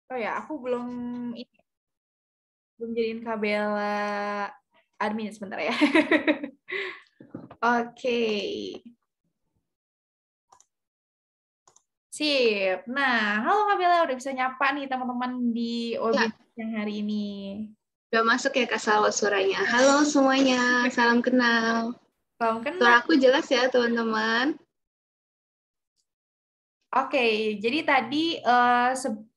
Oh ya, aku ini belum jadiin Kabela admin sebentar ya. Oke. Sip. Nah, halo Kabela, udah bisa nyapa nih teman-teman di Ya, webinar yang hari ini. udah masuk ya Kak Salwa suaranya. Halo semuanya, salam kenal. Salam kenal. Suara aku jelas ya teman-teman? Oke, jadi tadi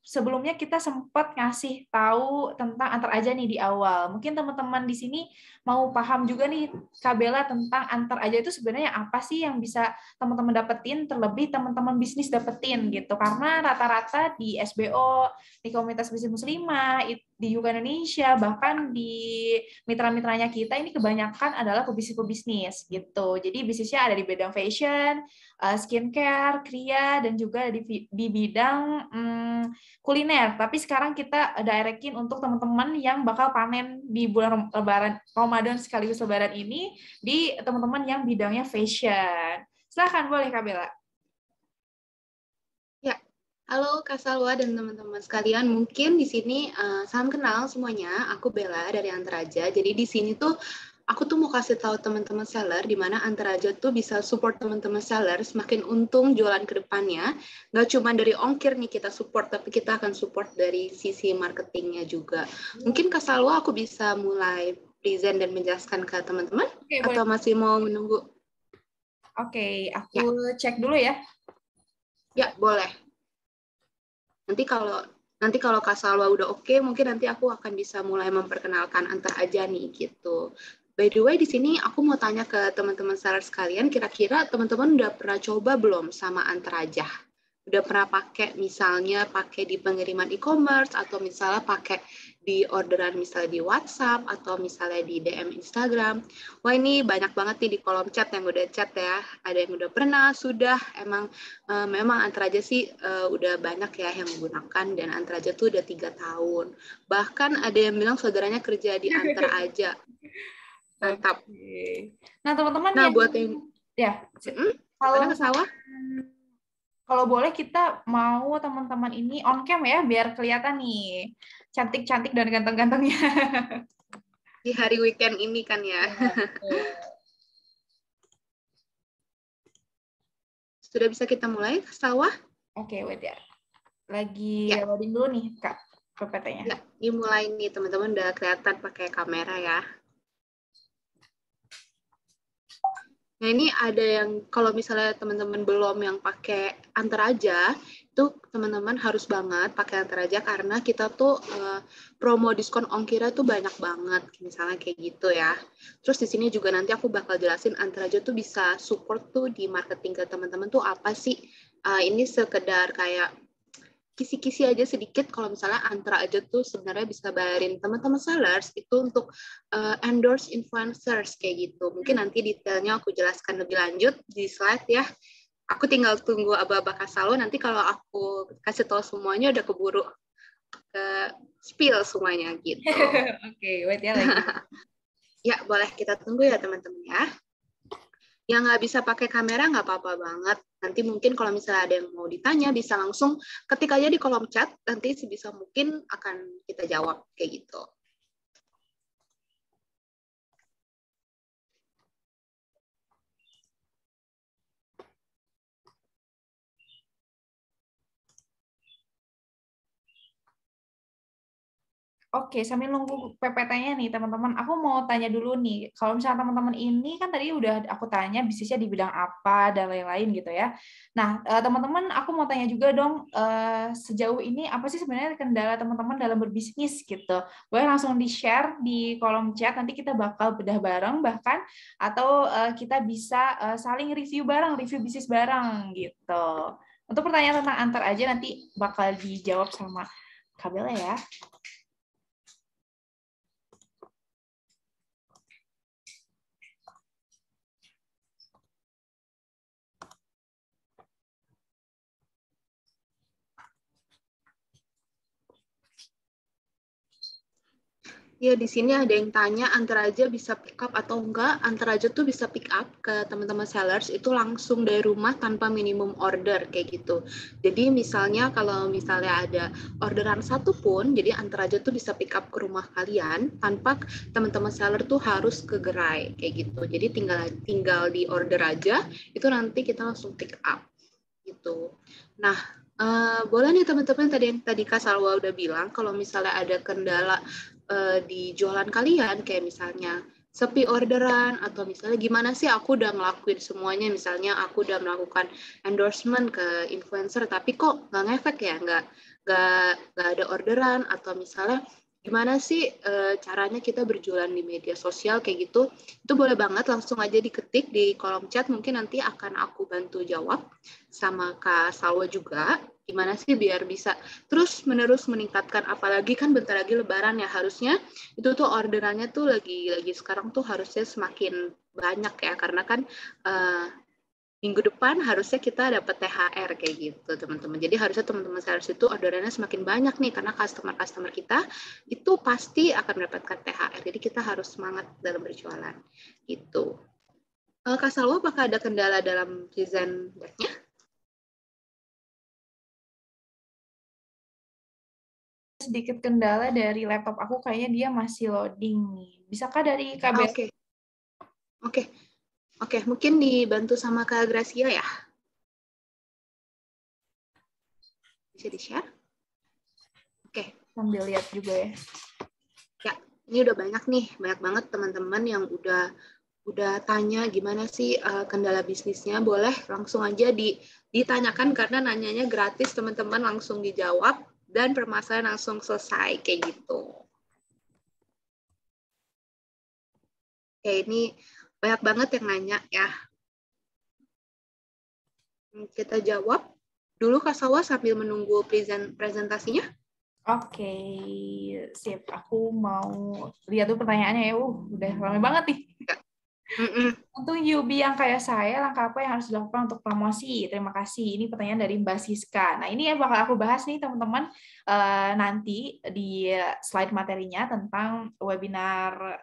sebelumnya kita sempat ngasih tahu tentang antar aja nih di awal. Mungkin teman-teman di sini mau paham juga nih, Kabela, tentang antar aja itu sebenarnya apa sih yang bisa teman-teman dapetin, terlebih teman-teman bisnis dapetin gitu. Karena rata-rata di SBO, di komunitas bisnis muslimah, di UK Indonesia, bahkan di mitra-mitranya kita ini kebanyakan adalah pebisnis-pebisnis gitu. Jadi bisnisnya ada di bidang fashion, skincare, kria, dan juga di bidang kuliner. Tapi sekarang kita directin untuk teman-teman yang bakal panen di bulan Lebaran, Ramadan sekaligus Lebaran ini, di teman-teman yang bidangnya fashion. Silahkan, boleh Kak Bella. Ya, halo Kak Salwa dan teman-teman sekalian. Mungkin di sini salam kenal semuanya. Aku Bella dari Antaraja. Jadi di sini tuh aku tuh mau kasih tahu teman-teman seller di mana Antaraja tuh bisa support teman-teman seller semakin untung jualan ke depannya. Nggak cuma dari ongkir nih kita support, tapi kita akan support dari sisi marketingnya juga. Mungkin Kak Salwa aku bisa mulai present dan menjelaskan ke teman-teman Oke, boleh. atau masih mau menunggu? Oke, aku Ya, cek dulu ya. ya boleh. Nanti kalau Kak Salwa udah oke, mungkin nanti aku akan bisa mulai memperkenalkan Antar aja nih gitu. By the way, di sini aku mau tanya ke teman-teman seller sekalian, kira-kira teman-teman udah pernah coba belum sama Antar aja? Udah pernah pakai misalnya pakai di pengiriman e-commerce atau misalnya pakai di orderan misalnya di WhatsApp atau misalnya di DM Instagram. Wah ini banyak banget nih di kolom chat yang udah chat ya. Ada yang udah pernah, sudah, memang Antar aja sih udah banyak ya yang menggunakan dan Antar aja tuh udah 3 tahun. Bahkan ada yang bilang saudaranya kerja di Antar aja. Mantap. Oke. Nah, teman-teman Nah yang buat yang ya, gimana kalau ke sawah? kalau boleh kita mau teman-teman ini on cam ya biar kelihatan nih cantik-cantik dan ganteng-gantengnya. Di hari weekend ini kan ya. Ya, betul. Sudah bisa kita mulai ke sawah? Oke, wait ya. Lagi Ya, loading dulu nih, Kak, PPT-nya. ya. Dimulai nih teman-teman udah kelihatan pakai kamera ya. Nah ini ada yang kalau misalnya teman-teman belum yang pakai Antar aja, itu teman-teman harus banget pakai Antar aja karena kita tuh promo diskon ongkirnya tuh banyak banget, misalnya kayak gitu ya. Terus di sini juga nanti aku bakal jelasin Antar aja tuh bisa support tuh di marketing ke teman-teman tuh apa sih? Ini sekedar kayak kisi-kisi aja sedikit kalau misalnya Antra aja tuh sebenarnya bisa bayarin teman-teman sellers itu untuk endorse influencers kayak gitu. Mungkin nanti detailnya aku jelaskan lebih lanjut di slide ya. Aku tinggal tunggu Aba-Aba Kasalo, nanti kalau aku kasih tahu semuanya udah keburu ke spill semuanya gitu. Oke, wait ya lagi. Ya, boleh kita tunggu ya teman-teman ya. Yang nggak bisa pakai kamera nggak apa-apa banget. Nanti mungkin kalau misalnya ada yang mau ditanya, bisa langsung ketik aja di kolom chat, nanti sebisa mungkin akan kita jawab kayak gitu. Oke, sambil nunggu PPT-nya nih, teman-teman. Aku mau tanya dulu nih, kalau misalnya teman-teman ini kan tadi udah aku tanya bisnisnya di bidang apa dan lain-lain gitu ya. Nah, teman-teman, aku mau tanya juga dong, sejauh ini apa sih sebenarnya kendala teman-teman dalam berbisnis gitu? Boleh langsung di-share di kolom chat, nanti kita bakal bedah bareng bahkan, atau kita bisa saling review bareng, review bisnis bareng gitu. Untuk pertanyaan tentang antar aja nanti bakal dijawab sama Kabel ya. Ya, di sini ada yang tanya Antaraja bisa pick up atau enggak. Antaraja tuh bisa pick up ke teman-teman sellers itu langsung dari rumah tanpa minimum order kayak gitu. Jadi misalnya kalau misalnya ada orderan satu pun, jadi Antaraja tuh bisa pick up ke rumah kalian tanpa teman-teman seller tuh harus ke gerai kayak gitu. Jadi tinggal di order aja, itu nanti kita langsung pick up gitu. Nah, boleh nih teman-teman tadi Kak Salwa udah bilang kalau misalnya ada kendala di jualan kalian, kayak misalnya sepi orderan, atau misalnya gimana sih aku udah ngelakuin semuanya, misalnya aku udah melakukan endorsement ke influencer, tapi kok nggak ngefek ya, nggak ada orderan, atau misalnya gimana sih caranya kita berjualan di media sosial kayak gitu, itu boleh banget langsung aja diketik di kolom chat, mungkin nanti akan aku bantu jawab sama Kak Salwa juga, gimana sih biar bisa terus menerus meningkatkan, apalagi kan bentar lagi lebaran ya, harusnya itu tuh orderannya tuh lagi sekarang tuh harusnya semakin banyak ya, karena kan minggu depan harusnya kita dapat THR kayak gitu teman-teman. Jadi harusnya teman-teman sales itu orderannya semakin banyak nih, karena customer kita itu pasti akan mendapatkan THR. Jadi kita harus semangat dalam berjualan gitu. Kak Salwa, apakah ada kendala dalam desain deck-nya? Sedikit kendala dari laptop aku, kayaknya dia masih loading nih. Bisakah dari KB? Oke. Oke, mungkin dibantu sama Kak Gracia ya. Bisa di-share? Oke. Sambil lihat juga ya. Ya, ini udah banyak banget teman-teman yang udah tanya gimana sih kendala bisnisnya. Boleh langsung aja ditanyakan, karena nanyanya gratis, teman-teman langsung dijawab dan permasalahan langsung selesai kayak gitu. Oke, ini banyak banget yang nanya ya. Kita jawab dulu Kak Sawa sambil menunggu presentasinya. Oke, sip. Aku mau lihat tuh pertanyaannya ya. Udah ramai banget nih. Untuk newbie yang kayak saya, langkah apa yang harus dilakukan untuk promosi? Terima kasih. Ini pertanyaan dari Mbak Siska. Nah, ini yang bakal aku bahas nih, teman-teman, nanti di slide materinya tentang webinar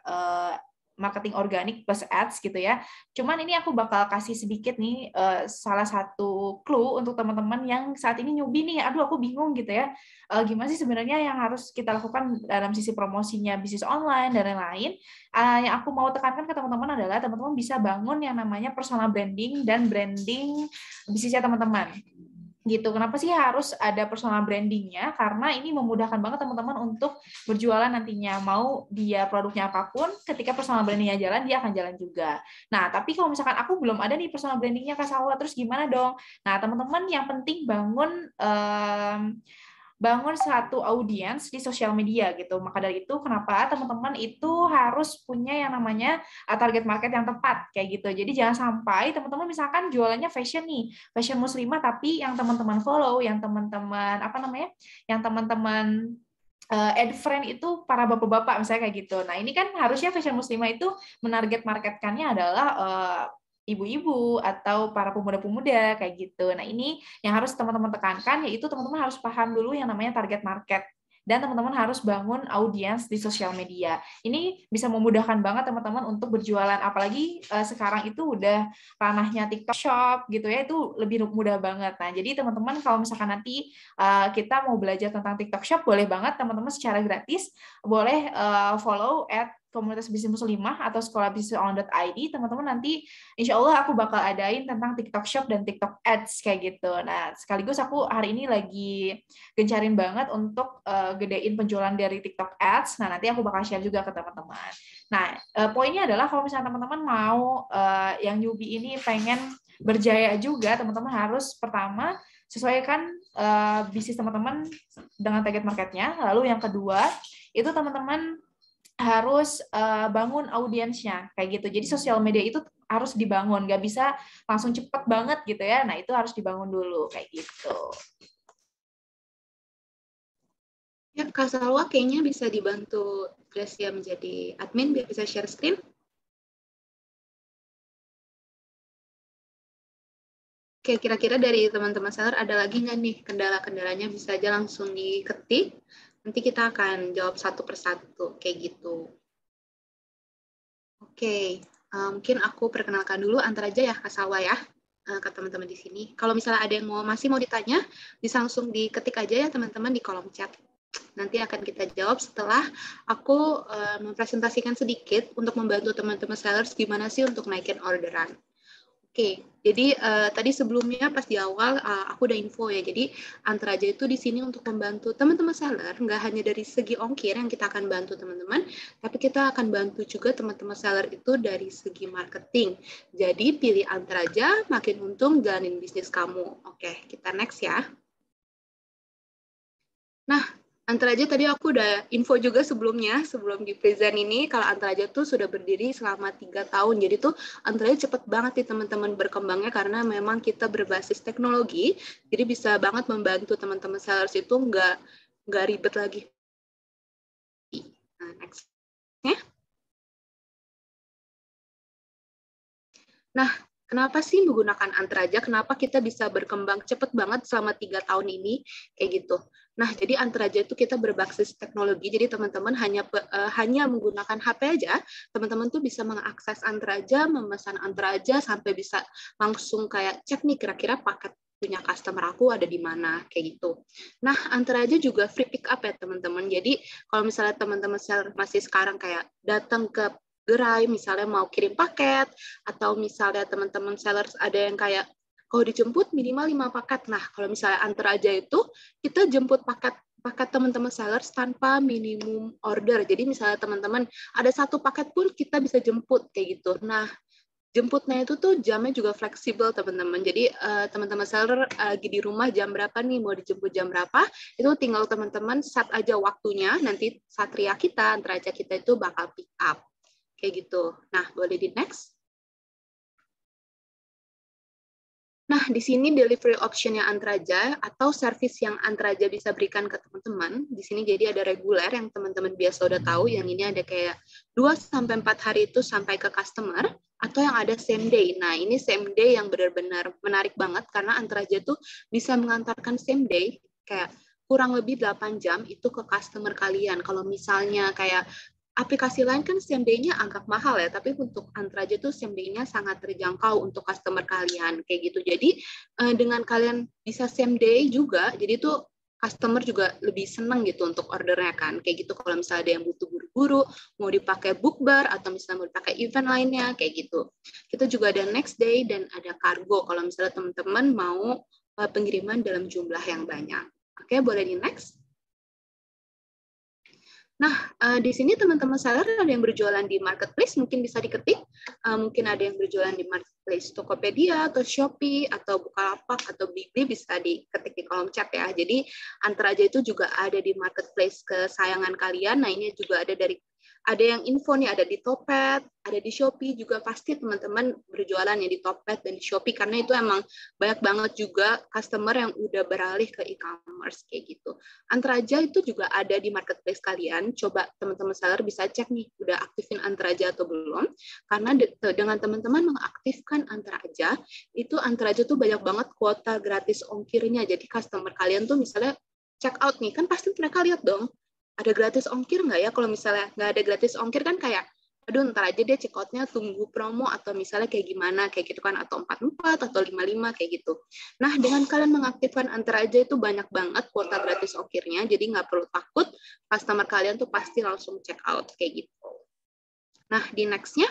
marketing organik plus ads gitu ya. Cuman ini aku bakal kasih sedikit nih salah satu clue untuk teman-teman yang saat ini newbie nih. Aduh, aku bingung gitu ya. Gimana sih sebenarnya yang harus kita lakukan dalam sisi promosinya bisnis online dan lain-lain. Yang aku mau tekankan ke teman-teman adalah teman-teman bisa bangun yang namanya personal branding dan branding bisnisnya teman-teman. Gitu. Kenapa sih harus ada personal brandingnya? Karena ini memudahkan banget teman-teman untuk berjualan nantinya. Mau dia produknya apapun, ketika personal brandingnya jalan, dia akan jalan juga. Nah, tapi kalau misalkan aku belum ada nih personal brandingnya Kak Salwa, terus gimana dong? Nah, teman-teman yang penting bangun satu audiens di sosial media gitu. Maka dari itu kenapa teman-teman itu harus punya yang namanya target market yang tepat kayak gitu. Jadi jangan sampai teman-teman misalkan jualannya fashion nih, fashion muslimah, tapi yang teman-teman follow, yang teman-teman yang teman-teman ad friend itu para bapak-bapak misalnya kayak gitu. Nah, ini kan harusnya fashion muslimah itu menarget marketkannya adalah ibu-ibu atau para pemuda-pemuda kayak gitu. Nah, ini yang harus teman-teman tekankan, yaitu teman-teman harus paham dulu yang namanya target market. Dan teman-teman harus bangun audiens di sosial media. Ini bisa memudahkan banget teman-teman untuk berjualan. Apalagi sekarang itu udah ranahnya TikTok Shop gitu ya, itu lebih mudah banget. Nah, jadi teman-teman kalau misalkan nanti kita mau belajar tentang TikTok Shop, boleh banget teman-teman secara gratis, boleh follow komunitas bisnis muslimah atau sekolah bisnis online.id. Teman-teman nanti insya Allah aku bakal adain tentang TikTok Shop dan TikTok Ads kayak gitu. Nah, sekaligus aku hari ini lagi gencarin banget untuk gedein penjualan dari TikTok Ads. Nah, nanti aku bakal share juga ke teman-teman. Nah, poinnya adalah kalau misalnya teman-teman mau yang newbie ini pengen berjaya juga, teman-teman harus pertama sesuaikan bisnis teman-teman dengan target marketnya. Lalu yang kedua, itu teman-teman harus bangun audiensnya kayak gitu. Jadi sosial media itu harus dibangun, nggak bisa langsung cepet banget gitu ya. Nah, itu harus dibangun dulu kayak gitu. Ya, Kak Salwa kayaknya bisa dibantu Gracia menjadi admin biar bisa share screen. Oke, kira-kira dari teman-teman seller ada lagi nggak nih kendala-kendalanya, bisa aja langsung diketik. Nanti kita akan jawab satu persatu, kayak gitu. Oke, mungkin aku perkenalkan dulu Antar aja ya, Kak Salwa ya, ke teman-teman di sini. Kalau misalnya ada yang masih mau ditanya, bisa langsung diketik aja ya teman-teman di kolom chat. Nanti akan kita jawab setelah aku mempresentasikan sedikit untuk membantu teman-teman sellers gimana sih untuk naikin orderan. Oke, jadi tadi sebelumnya pas di awal aku udah info ya. Jadi Antar aja itu di sini untuk membantu teman-teman seller, nggak hanya dari segi ongkir yang kita akan bantu teman-teman, tapi kita akan bantu juga teman-teman seller itu dari segi marketing. Jadi pilih Antar aja, makin untung jalanin bisnis kamu. Oke, kita next ya. Nah, Antar aja tadi aku udah info juga sebelumnya, sebelum di present ini, kalau Antar aja tuh sudah berdiri selama 3 tahun. Jadi tuh Antar aja cepet banget nih teman-teman berkembangnya karena memang kita berbasis teknologi, jadi bisa banget membantu teman-teman sellers itu nggak ribet lagi. Nah, next. Nah, kenapa sih menggunakan Antar aja? Kenapa kita bisa berkembang cepet banget selama 3 tahun ini? Kayak gitu. Nah, jadi Antar aja itu kita berbasis teknologi, jadi teman-teman hanya menggunakan HP aja, teman-teman tuh bisa mengakses Antar aja, memesan Antar aja, sampai bisa langsung kayak cek nih kira-kira paket punya customer aku ada di mana, kayak gitu. Nah, Antar aja juga free pick up ya teman-teman. Jadi kalau misalnya teman-teman masih sekarang kayak datang ke gerai, misalnya mau kirim paket, atau misalnya teman-teman sellers ada yang kayak, kalau dijemput minimal 5 paket. Nah, kalau misalnya Antar aja itu, kita jemput paket teman-teman sellers tanpa minimum order. Jadi misalnya teman-teman ada 1 paket pun kita bisa jemput, kayak gitu. Nah, jemputnya itu tuh jamnya juga fleksibel, teman-teman. Jadi teman-teman seller lagi di rumah jam berapa nih, mau dijemput jam berapa, itu tinggal teman-teman set aja waktunya, nanti Satria kita, Antar aja kita itu bakal pick up. Kayak gitu. Nah, boleh di next. Nah, di sini delivery option-nya Antar aja atau service yang Antar aja bisa berikan ke teman-teman. Di sini jadi ada reguler yang teman-teman biasa udah tahu, yang ini ada kayak 2-4 hari itu sampai ke customer, atau yang ada same day. Nah, ini same day yang benar-benar menarik banget karena Antar aja tuh bisa mengantarkan same day kayak kurang lebih 8 jam itu ke customer kalian. Kalau misalnya kayak aplikasi lain kan same day-nya agak mahal ya, tapi untuk Antar aja tuh same day-nya sangat terjangkau untuk customer kalian, kayak gitu. Jadi dengan kalian bisa same day juga, jadi tuh customer juga lebih seneng gitu untuk ordernya kan, kayak gitu. Kalau misalnya ada yang butuh buru-buru, mau dipakai bookbar atau misalnya mau dipakai event lainnya, kayak gitu. Kita juga ada next day dan ada kargo kalau misalnya teman-teman mau pengiriman dalam jumlah yang banyak. Oke, boleh di next. Nah, di sini teman-teman seller ada yang berjualan di marketplace, mungkin bisa diketik. Mungkin ada yang berjualan di marketplace Tokopedia atau Shopee atau Bukalapak atau Blibli, bisa diketik di kolom chat ya. Jadi Antar aja itu juga ada di marketplace kesayangan kalian. Nah, ini juga ada yang info nih, ada di Topet, ada di Shopee juga, pasti teman-teman berjualan ya di Topet dan di Shopee karena itu emang banyak banget juga customer yang udah beralih ke e-commerce kayak gitu. Antar aja itu juga ada di marketplace kalian. Coba teman-teman seller bisa cek nih udah aktifin Antar aja atau belum. Karena dengan teman-teman mengaktifkan Antar aja, itu Antar aja tuh banyak banget kuota gratis ongkirnya. Jadi customer kalian tuh misalnya check out nih, kan pasti mereka lihat dong ada gratis ongkir nggak ya? Kalau misalnya nggak ada gratis ongkir kan kayak, aduh ntar aja dia check out-nya tunggu promo atau misalnya kayak gimana, kayak gitu kan, atau 44 atau 55 kayak gitu. Nah, dengan kalian mengaktifkan Antar aja itu banyak banget kuota gratis ongkirnya, jadi nggak perlu takut, customer kalian tuh pasti langsung check out kayak gitu. Nah, di next-nya.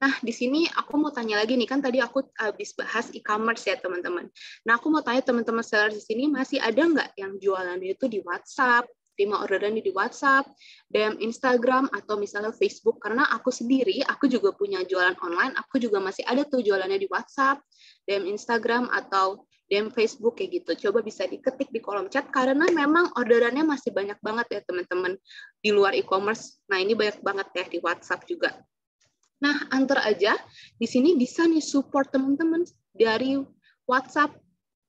Nah, di sini aku mau tanya lagi nih, kan tadi aku habis bahas e-commerce ya, teman-teman. Nah, aku mau tanya teman-teman seller di sini, masih ada nggak yang jualannya itu di WhatsApp, terima orderan di WhatsApp, DM Instagram, atau misalnya Facebook? Karena aku sendiri, aku juga punya jualan online, aku juga masih ada tuh jualannya di WhatsApp, DM Instagram, atau DM Facebook kayak gitu. Coba bisa diketik di kolom chat, karena memang orderannya masih banyak banget ya, teman-teman, di luar e-commerce. Nah, ini banyak banget ya di WhatsApp juga. Nah, Antar aja di sini bisa nih support teman-teman dari WhatsApp.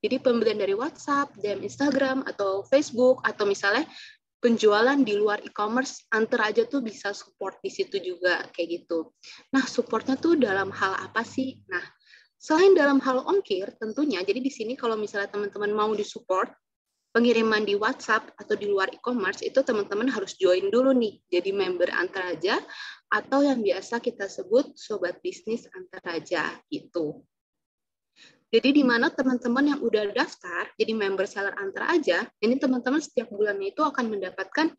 Jadi pembelian dari WhatsApp, DM Instagram, atau Facebook, atau misalnya penjualan di luar e-commerce, Antar aja tuh bisa support di situ juga, kayak gitu. Nah, supportnya tuh dalam hal apa sih? Nah, selain dalam hal ongkir, tentunya, jadi di sini kalau misalnya teman-teman mau disupport, pengiriman di WhatsApp atau di luar e-commerce, itu teman-teman harus join dulu nih, jadi member Antaraja, atau yang biasa kita sebut Sobat Bisnis Antaraja, gitu. Jadi di mana teman-teman yang udah daftar, jadi member seller Antaraja, ini teman-teman setiap bulannya itu akan mendapatkan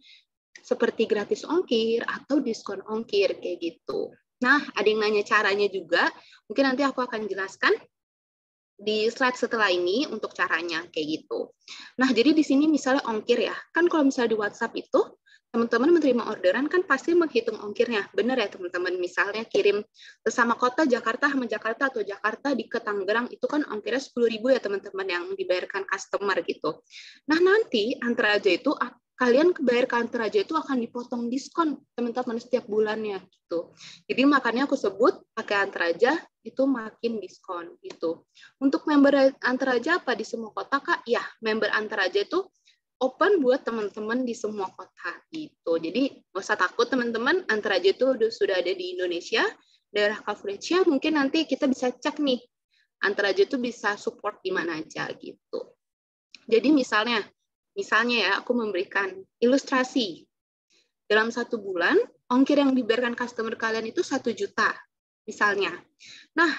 seperti gratis ongkir atau diskon ongkir, kayak gitu. Nah, ada yang nanya caranya juga, mungkin nanti aku akan jelaskan di slide setelah ini untuk caranya kayak gitu. Nah, jadi di sini misalnya ongkir ya. Kan kalau misalnya di WhatsApp itu teman-teman menerima orderan kan pasti menghitung ongkirnya. Benar ya teman-teman, misalnya kirim sesama kota Jakarta sama Jakarta atau Jakarta ke Tangerang itu kan ongkirnya 10.000 ya teman-teman yang dibayarkan customer gitu. Nah, nanti Antaraja itu kalian bayar ke Antaraja itu akan dipotong diskon teman-teman setiap bulannya gitu. Jadi makanya aku sebut pakai Antaraja itu makin diskon gitu. Untuk member Antaraja apa di semua kota Kak? Ya, member Antaraja itu open buat teman-teman di semua kota gitu. Jadi nggak usah takut teman-teman, Antaraja itu sudah ada di Indonesia, daerah coverage-nya mungkin nanti kita bisa cek nih, Antaraja itu bisa support di mana aja gitu. Jadi misalnya ya aku memberikan ilustrasi. Dalam 1 bulan, ongkir yang dibayarkan customer kalian itu 1 juta, misalnya. Nah,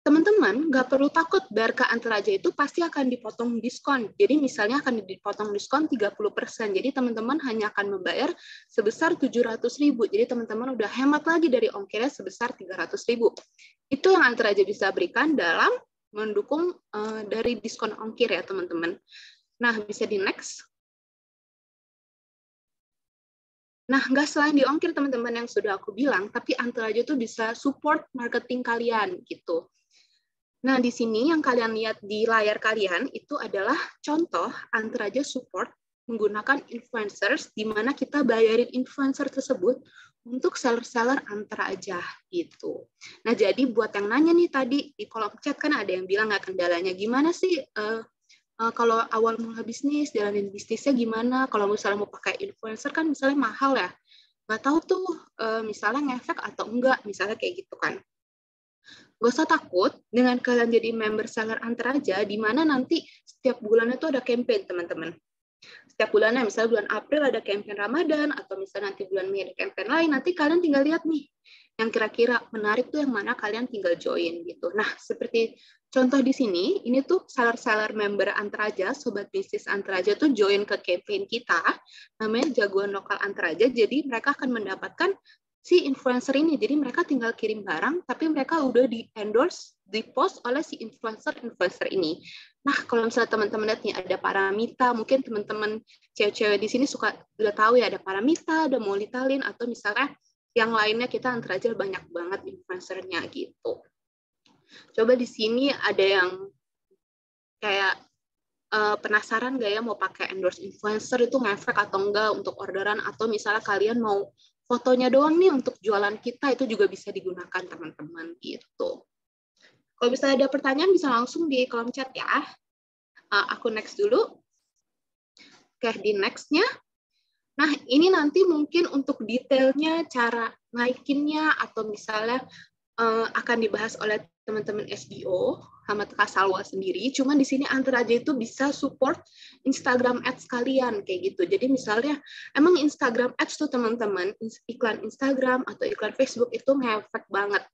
teman-teman nggak perlu takut bayar ke Antaraja itu pasti akan dipotong diskon. Jadi misalnya akan dipotong diskon 30%. Jadi teman-teman hanya akan membayar sebesar 700.000. Jadi teman-teman udah hemat lagi dari ongkirnya sebesar 300.000. Itu yang Antaraja bisa berikan dalam mendukung dari diskon ongkir ya teman-teman. Nah, bisa di next. Nah, nggak selain di ongkir teman-teman yang sudah aku bilang, tapi Antaraja itu bisa support marketing kalian gitu. Nah, di sini yang kalian lihat di layar kalian itu adalah contoh Antaraja support menggunakan influencers, di mana kita bayarin influencer tersebut untuk seller-seller Antaraja gitu. Nah, jadi buat yang nanya nih tadi di kolom chat kan ada yang bilang nggak kendalanya gimana sih kalau awal mula bisnis, jalanin bisnisnya gimana? Kalau misalnya mau pakai influencer kan misalnya mahal ya. Nggak tahu tuh misalnya ngefek atau enggak, misalnya kayak gitu kan. Gak usah takut dengan kalian jadi member seller Antaraja, di mana nanti setiap bulannya tuh ada campaign, teman-teman. Setiap bulannya, misalnya bulan April ada campaign Ramadan, atau misalnya nanti bulan Mei ada campaign lain, nanti kalian tinggal lihat nih, yang kira-kira menarik tuh yang mana kalian tinggal join gitu. Nah, seperti contoh di sini, ini tuh seller-seller member Antaraja, Sobat Bisnis Antaraja tuh join ke campaign kita, namanya Jagoan Lokal Antaraja, jadi mereka akan mendapatkan si influencer ini. Jadi mereka tinggal kirim barang, tapi mereka udah di-endorse, di-post oleh si influencer ini. Nah, kalau misalnya teman-teman lihat nih, ada Paramita, mungkin teman-teman cewek-cewek di sini udah tahu ya, ada Paramita, ada Molita Lin, atau misalnya yang lainnya kita Antaraja banyak banget influencernya gitu. Coba di sini ada yang kayak penasaran nggak ya mau pakai endorse influencer itu ngefek atau enggak untuk orderan, atau misalnya kalian mau fotonya doang nih untuk jualan kita, itu juga bisa digunakan teman-teman gitu. Kalau misalnya ada pertanyaan bisa langsung di kolom chat ya. Aku next dulu. Oke, di next-nya. Nah, ini nanti mungkin untuk detailnya, cara naikinnya, atau misalnya akan dibahas oleh teman-teman SEO sama Kak Salwa sendiri. Cuman di sini Antaraja itu bisa support Instagram Ads kalian kayak gitu. Jadi misalnya emang Instagram Ads tuh teman-teman, iklan Instagram atau iklan Facebook itu ngefek banget.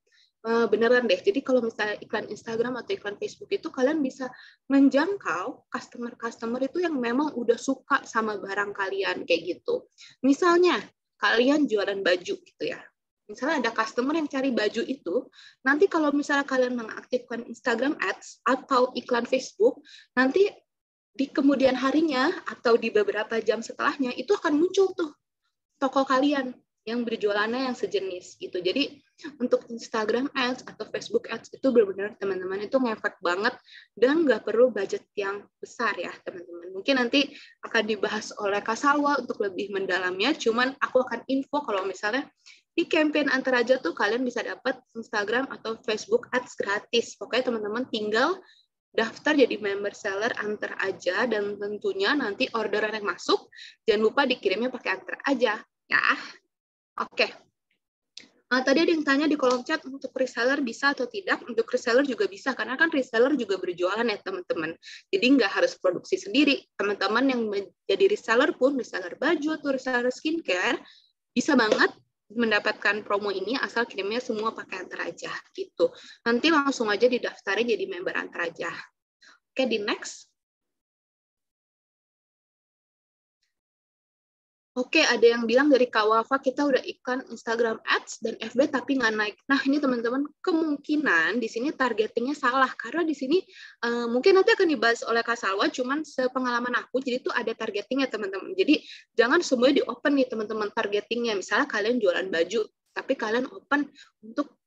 Beneran deh. Jadi kalau misalnya iklan Instagram atau iklan Facebook itu kalian bisa menjangkau customer-customer itu yang memang udah suka sama barang kalian kayak gitu. Misalnya kalian jualan baju gitu ya. Misalnya ada customer yang cari baju itu, nanti kalau misalnya kalian mengaktifkan Instagram Ads atau iklan Facebook, nanti di kemudian harinya atau di beberapa jam setelahnya itu akan muncul tuh toko kalian yang berjualannya yang sejenis gitu. Jadi untuk Instagram Ads atau Facebook Ads itu benar-benar teman-teman itu ngefek banget dan nggak perlu budget yang besar ya teman-teman. Mungkin nanti akan dibahas oleh Kak Salwa untuk lebih mendalamnya, cuman aku akan info kalau misalnya di campaign Antaraja tuh kalian bisa dapat Instagram atau Facebook Ads gratis. Pokoknya teman-teman tinggal daftar jadi member seller Antaraja, dan tentunya nanti orderan yang masuk jangan lupa dikirimnya pakai Antaraja ya. Oke. Tadi ada yang tanya di kolom chat, untuk reseller bisa atau tidak? Untuk reseller juga bisa, karena kan reseller juga berjualan ya teman-teman. Jadi nggak harus produksi sendiri. Teman-teman yang menjadi reseller pun, reseller baju atau reseller skincare, bisa banget mendapatkan promo ini asal kirimnya semua pakai Antaraja gitu. Nanti langsung aja didaftarin jadi member Antaraja. Oke, di next. Oke, ada yang bilang dari Kak Wafa kita udah iklan Instagram Ads dan FB tapi nggak naik. Nah, ini teman-teman kemungkinan di sini targetingnya salah karena di sini mungkin nanti akan dibahas oleh Kak Salwa, cuman sepengalaman aku, jadi itu ada targetingnya teman-teman. Jadi jangan semuanya di-open nih teman-teman targetingnya. Misalnya kalian jualan baju, tapi kalian open untuk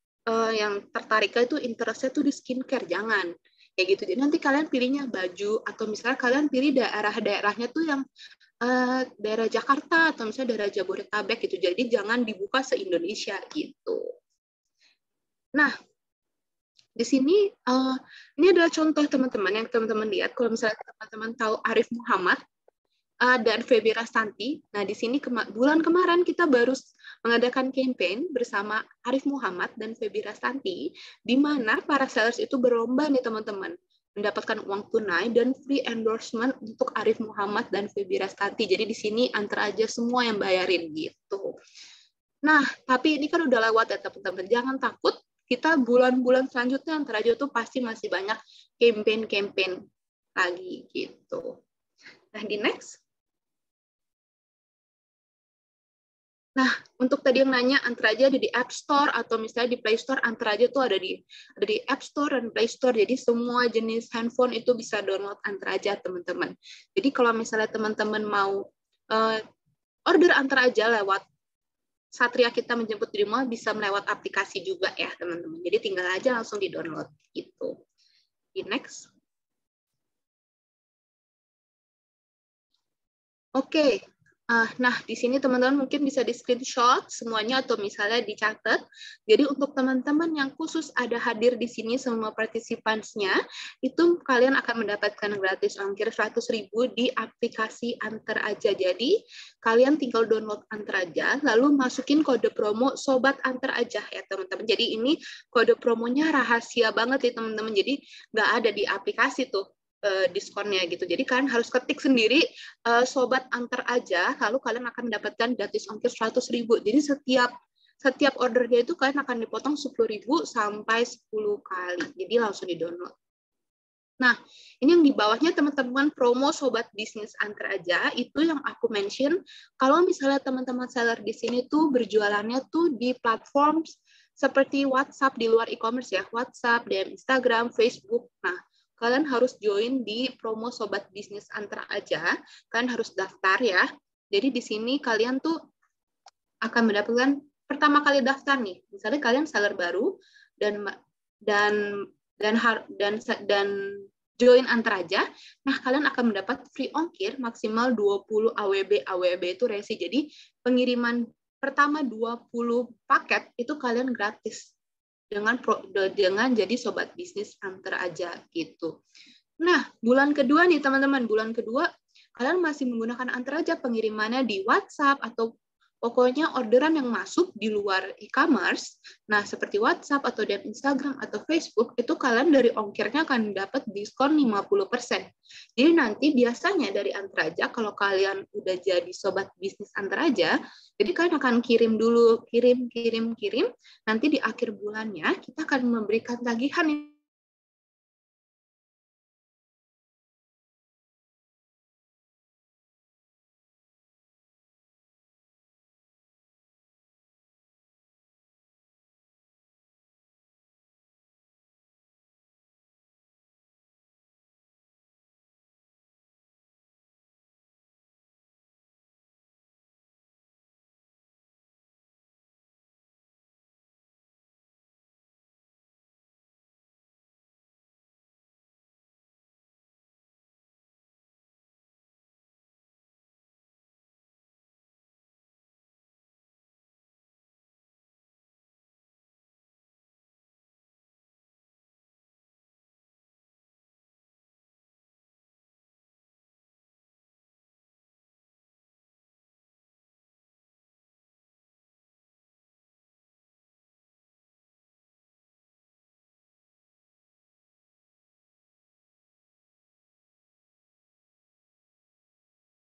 yang tertariknya itu interestnya tuh di skincare, jangan. Kayak gitu. Jadi nanti kalian pilihnya baju, atau misalnya kalian pilih daerah-daerahnya tuh yang daerah Jakarta atau misalnya daerah Jabodetabek gitu. Jadi jangan dibuka se-Indonesia gitu. Nah, di sini ini adalah contoh teman-teman yang teman-teman lihat. Kalau misalnya teman-teman tahu Arif Muhammad dan Feby Rastanti. Nah, di sini bulan kemarin kita baru mengadakan campaign bersama Arif Muhammad dan Feby Rastanti, di mana para sellers itu berlomba nih teman-teman, mendapatkan uang tunai dan free endorsement untuk Arif Muhammad dan Feby Rastanti. Jadi di sini Antaraja semua yang bayarin gitu. Nah, tapi ini kan udah lewat ya teman-teman. Jangan takut, kita bulan-bulan selanjutnya Antaraja tuh pasti masih banyak campaign-campaign lagi gitu. Nah, di next. Nah, untuk tadi yang nanya Antaraja ada di App Store atau misalnya di Play Store, Antaraja tuh ada di App Store dan Play Store. Jadi semua jenis handphone itu bisa download Antaraja, teman-teman. Jadi kalau misalnya teman-teman mau order Antaraja lewat Satria Kita Menjemput di Rumah, bisa melewat aplikasi juga ya, teman-teman. Jadi tinggal aja langsung di-download gitu. Di next. Oke. Nah, di sini teman-teman mungkin bisa di-screenshot semuanya atau misalnya dicatat. Jadi untuk teman-teman yang khusus ada hadir di sini semua partisipansnya, itu kalian akan mendapatkan gratis ongkir 100.000 di aplikasi Antaraja. Jadi kalian tinggal download Antaraja, lalu masukin kode promo Sobat Antaraja ya teman-teman. Jadi ini kode promonya rahasia banget ya teman-teman. Jadi nggak ada di aplikasi tuh diskonnya gitu. Jadi kalian harus ketik sendiri Sobat Antaraja, lalu kalian akan mendapatkan gratis ongkir 100.000. Jadi setiap ordernya itu kalian akan dipotong 10.000 sampai 10 kali. Jadi langsung di-download. Nah, ini yang di bawahnya teman-teman promo Sobat Bisnis Antaraja, itu yang aku mention. Kalau misalnya teman-teman seller di sini tuh berjualannya tuh di platform seperti WhatsApp di luar e-commerce ya, WhatsApp, DM Instagram, Facebook. Nah, kalian harus join di promo Sobat Bisnis Antaraja. Kalian harus daftar ya. Jadi di sini kalian tuh akan mendapatkan pertama kali daftar nih. Misalnya kalian seller baru dan join Antaraja. Nah, kalian akan mendapat free ongkir maksimal 20 AWB. AWB itu resi. Jadi pengiriman pertama 20 paket itu kalian gratis. Dengan jadi Sobat Bisnis Antaraja gitu. Nah, bulan kedua nih teman-teman, bulan kedua kalian masih menggunakan Antaraja, pengirimannya di WhatsApp atau pokoknya orderan yang masuk di luar e-commerce, nah seperti WhatsApp atau DM Instagram atau Facebook, itu kalian dari ongkirnya akan dapat diskon 50%. Jadi nanti biasanya dari Antaraja, kalau kalian udah jadi Sobat Bisnis Antaraja, jadi kalian akan kirim dulu, kirim, nanti di akhir bulannya kita akan memberikan tagihan